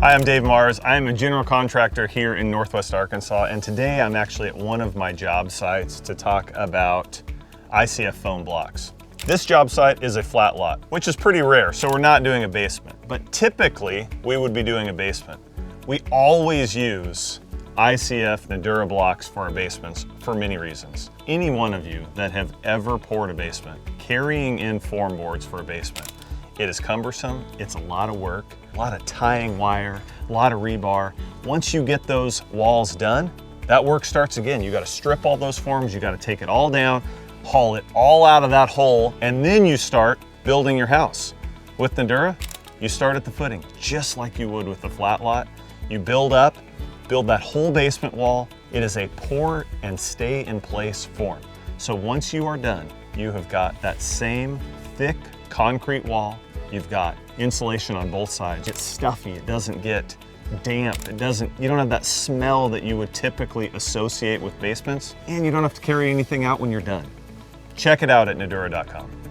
Hi, I'm Dave Mars. I am a general contractor here in Northwest Arkansas, and today I'm actually at one of my job sites to talk about ICF foam blocks. This job site is a flat lot, which is pretty rare, so we're not doing a basement. But typically, we would be doing a basement. We always use ICF Nudura blocks for our basements for many reasons. Any one of you that have ever poured a basement, carrying in form boards for a basement, it is cumbersome, it's a lot of work, a lot of tying wire, a lot of rebar. Once you get those walls done, that work starts again. You gotta strip all those forms, you gotta take it all down, haul it all out of that hole, and then you start building your house. With Nudura, you start at the footing, just like you would with the flat lot. You build up, build that whole basement wall. It is a pour and stay in place form. So once you are done, you have got that same thick concrete wall. You've got insulation on both sides. It's stuffy, it doesn't get damp, you don't have that smell that you would typically associate with basements, and you don't have to carry anything out when you're done. Check it out at Nudura.com.